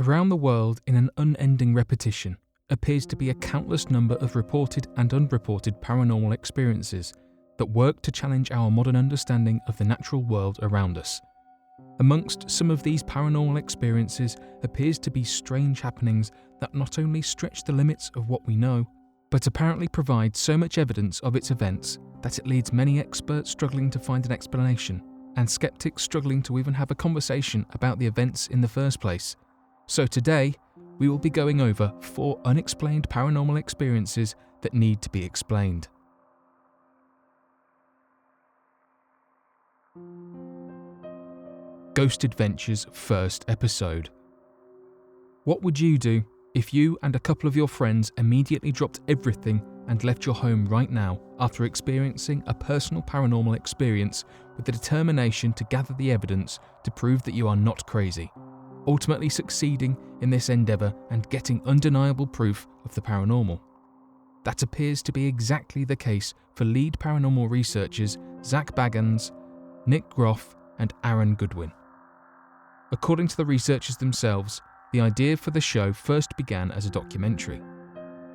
Around the world, in an unending repetition, appears to be a countless number of reported and unreported paranormal experiences that work to challenge our modern understanding of the natural world around us. Amongst some of these paranormal experiences appears to be strange happenings that not only stretch the limits of what we know, but apparently provide so much evidence of its events that it leads many experts struggling to find an explanation, and skeptics struggling to even have a conversation about the events in the first place. So today, we will be going over 4 unexplained paranormal experiences that need to be explained. Ghost Adventures first episode. What would you do if you and a couple of your friends immediately dropped everything and left your home right now after experiencing a personal paranormal experience with the determination to gather the evidence to prove that you are not crazy, ultimately succeeding in this endeavour and getting undeniable proof of the paranormal? That appears to be exactly the case for lead paranormal researchers Zach Bagans, Nick Groff and Aaron Goodwin. According to the researchers themselves, the idea for the show first began as a documentary.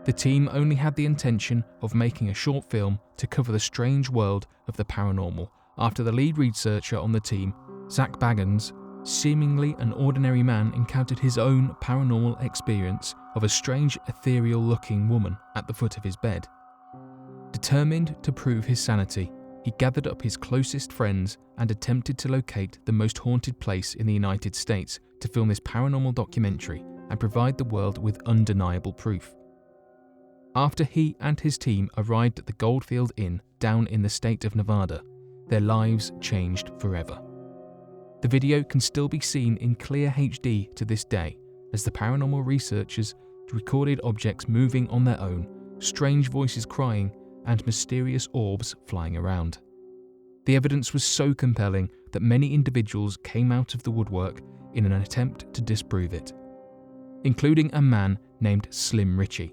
The team only had the intention of making a short film to cover the strange world of the paranormal after the lead researcher on the team, Zach Bagans, seemingly an ordinary man, encountered his own paranormal experience of a strange ethereal-looking woman at the foot of his bed. Determined to prove his sanity, he gathered up his closest friends and attempted to locate the most haunted place in the United States to film this paranormal documentary and provide the world with undeniable proof. After he and his team arrived at the Goldfield Inn down in the state of Nevada, their lives changed forever. The video can still be seen in clear HD to this day as the paranormal researchers recorded objects moving on their own, strange voices crying, and mysterious orbs flying around. The evidence was so compelling that many individuals came out of the woodwork in an attempt to disprove it, including a man named Slim Ritchie,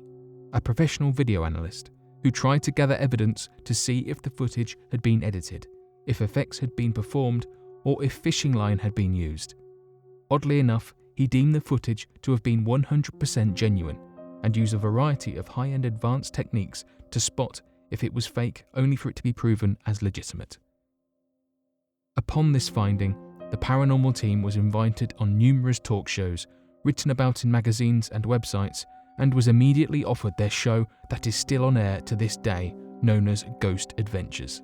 a professional video analyst who tried to gather evidence to see if the footage had been edited, if effects had been performed, or if fishing line had been used. Oddly enough, he deemed the footage to have been 100% genuine and used a variety of high-end advanced techniques to spot if it was fake, only for it to be proven as legitimate. Upon this finding, the paranormal team was invited on numerous talk shows, written about in magazines and websites, and was immediately offered their show that is still on air to this day, known as Ghost Adventures.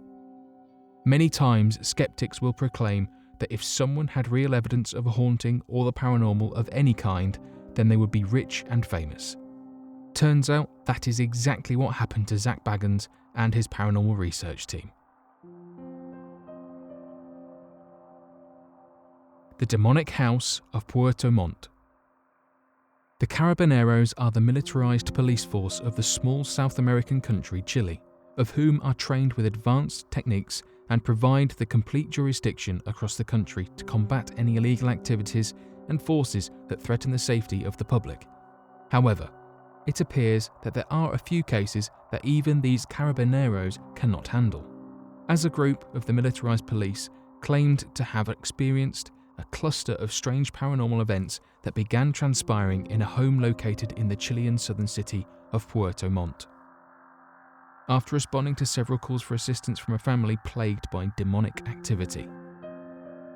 Many times, skeptics will proclaim that if someone had real evidence of a haunting or the paranormal of any kind, then they would be rich and famous. Turns out that is exactly what happened to Zach Bagans and his paranormal research team. The demonic house of Puerto Montt. The Carabineros are the militarized police force of the small South American country Chile, of whom are trained with advanced techniques and provide the complete jurisdiction across the country to combat any illegal activities and forces that threaten the safety of the public. However, it appears that there are a few cases that even these Carabineros cannot handle. As a group of the militarized police claimed to have experienced a cluster of strange paranormal events that began transpiring in a home located in the Chilean southern city of Puerto Montt. After responding to several calls for assistance from a family plagued by demonic activity.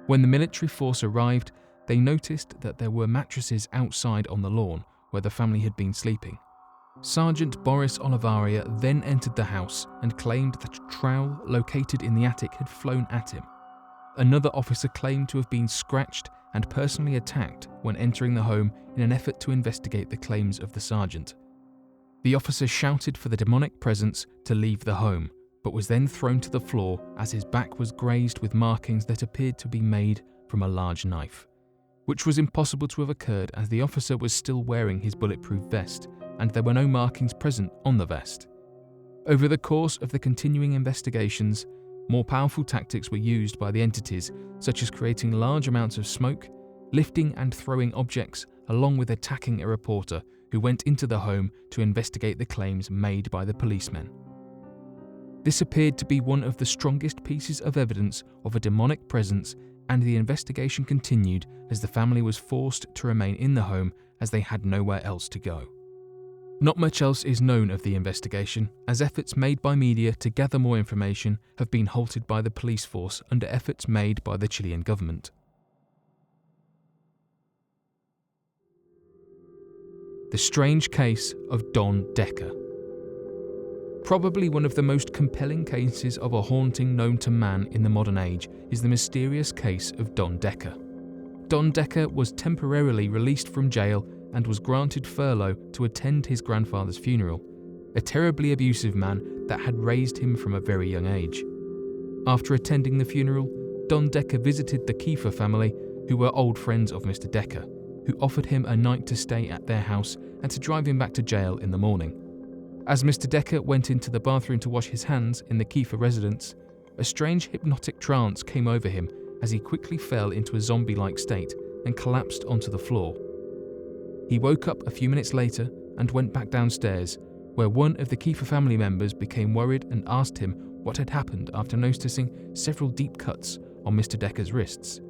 When the military force arrived, they noticed that there were mattresses outside on the lawn where the family had been sleeping. Sergeant Boris Olivaria then entered the house and claimed that a trowel located in the attic had flown at him. Another officer claimed to have been scratched and personally attacked when entering the home in an effort to investigate the claims of the sergeant. The officer shouted for the demonic presence to leave the home, but was then thrown to the floor as his back was grazed with markings that appeared to be made from a large knife, which was impossible to have occurred as the officer was still wearing his bulletproof vest and there were no markings present on the vest. Over the course of the continuing investigations, more powerful tactics were used by the entities, such as creating large amounts of smoke, lifting and throwing objects, along with attacking a reporter who went into the home to investigate the claims made by the policemen. This appeared to be one of the strongest pieces of evidence of a demonic presence, and the investigation continued as the family was forced to remain in the home as they had nowhere else to go. Not much else is known of the investigation, as efforts made by media to gather more information have been halted by the police force under efforts made by the Chilean government. The strange case of Don Decker. Probably one of the most compelling cases of a haunting known to man in the modern age is the mysterious case of Don Decker. Don Decker was temporarily released from jail and was granted furlough to attend his grandfather's funeral, a terribly abusive man that had raised him from a very young age. After attending the funeral, Don Decker visited the Kiefer family, who were old friends of Mr. Decker, who offered him a night to stay at their house and to drive him back to jail in the morning. As Mr. Decker went into the bathroom to wash his hands in the Kiefer residence, a strange hypnotic trance came over him as he quickly fell into a zombie-like state and collapsed onto the floor. He woke up a few minutes later and went back downstairs, where one of the Kiefer family members became worried and asked him what had happened after noticing several deep cuts on Mr. Decker's wrists.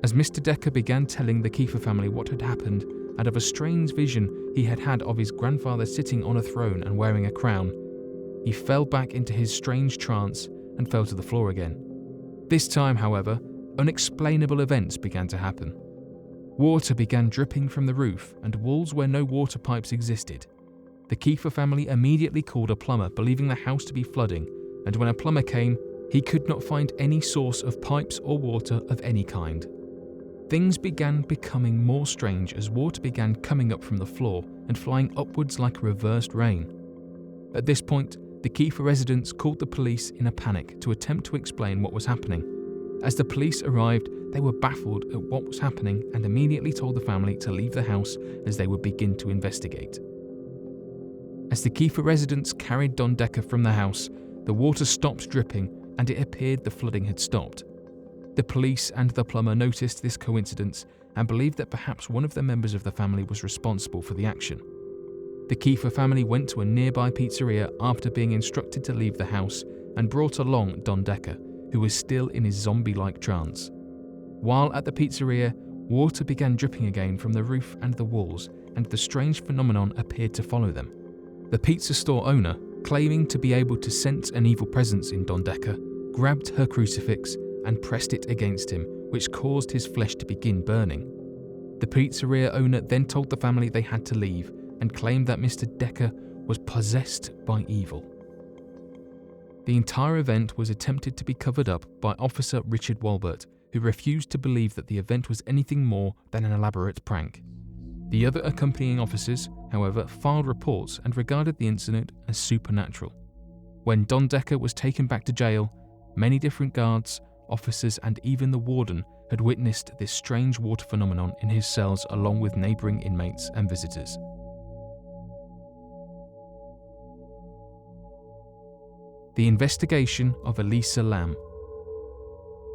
As Mr. Decker began telling the Kiefer family what had happened and of a strange vision he had had of his grandfather sitting on a throne and wearing a crown, he fell back into his strange trance and fell to the floor again. This time, however, unexplainable events began to happen. Water began dripping from the roof and walls where no water pipes existed. The Kiefer family immediately called a plumber, believing the house to be flooding, and when a plumber came, he could not find any source of pipes or water of any kind. Things began becoming more strange as water began coming up from the floor and flying upwards like reversed rain. At this point, the Kiefer residents called the police in a panic to attempt to explain what was happening. As the police arrived, they were baffled at what was happening and immediately told the family to leave the house as they would begin to investigate. As the Kiefer residents carried Don Decker from the house, the water stopped dripping and it appeared the flooding had stopped. The police and the plumber noticed this coincidence and believed that perhaps one of the members of the family was responsible for the action. The Kiefer family went to a nearby pizzeria after being instructed to leave the house and brought along Don Decker, who was still in his zombie-like trance. While at the pizzeria, water began dripping again from the roof and the walls, and the strange phenomenon appeared to follow them. The pizza store owner, claiming to be able to sense an evil presence in Don Decker, grabbed her crucifix and pressed it against him, which caused his flesh to begin burning. The pizzeria owner then told the family they had to leave and claimed that Mr. Decker was possessed by evil. The entire event was attempted to be covered up by Officer Richard Walbert, who refused to believe that the event was anything more than an elaborate prank. The other accompanying officers, however, filed reports and regarded the incident as supernatural. When Don Decker was taken back to jail, many different guards, officers and even the warden had witnessed this strange water phenomenon in his cells along with neighbouring inmates and visitors. The Investigation of ELISA Lam.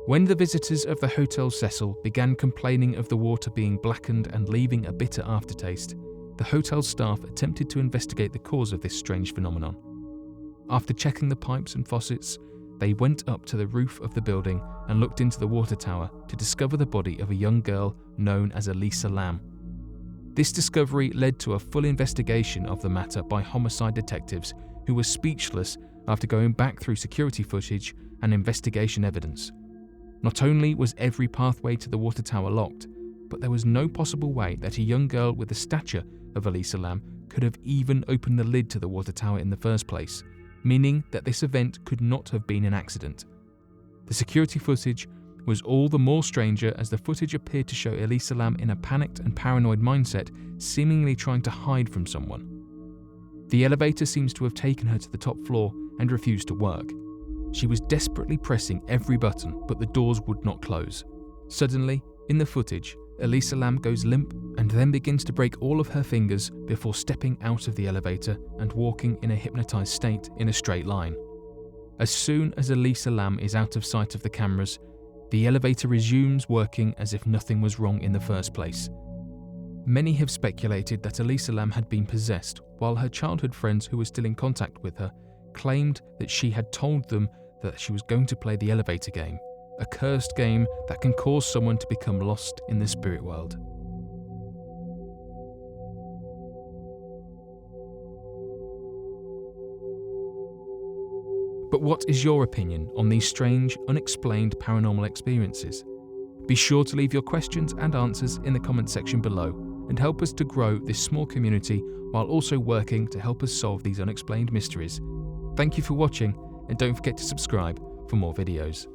When the visitors of the Hotel Cecil began complaining of the water being blackened and leaving a bitter aftertaste, the hotel staff attempted to investigate the cause of this strange phenomenon. After checking the pipes and faucets, they went up to the roof of the building and looked into the water tower to discover the body of a young girl known as ELISA Lam. This discovery led to a full investigation of the matter by homicide detectives who were speechless after going back through security footage and investigation evidence. Not only was every pathway to the water tower locked, but there was no possible way that a young girl with the stature of ELISA Lam could have even opened the lid to the water tower in the first place, meaning that this event could not have been an accident. The security footage was all the more stranger as the footage appeared to show ELISA Lam in a panicked and paranoid mindset, seemingly trying to hide from someone. The elevator seems to have taken her to the top floor and refused to work. She was desperately pressing every button, but the doors would not close. Suddenly, in the footage, ELISA Lam goes limp and then begins to break all of her fingers before stepping out of the elevator and walking in a hypnotized state in a straight line. As soon as ELISA Lam is out of sight of the cameras, the elevator resumes working as if nothing was wrong in the first place. Many have speculated that ELISA Lam had been possessed, while her childhood friends who were still in contact with her claimed that she had told them that she was going to play the elevator game, a cursed game that can cause someone to become lost in the spirit world. But what is your opinion on these strange, unexplained paranormal experiences? Be sure to leave your questions and answers in the comment section below and help us to grow this small community while also working to help us solve these unexplained mysteries. Thank you for watching, and don't forget to subscribe for more videos.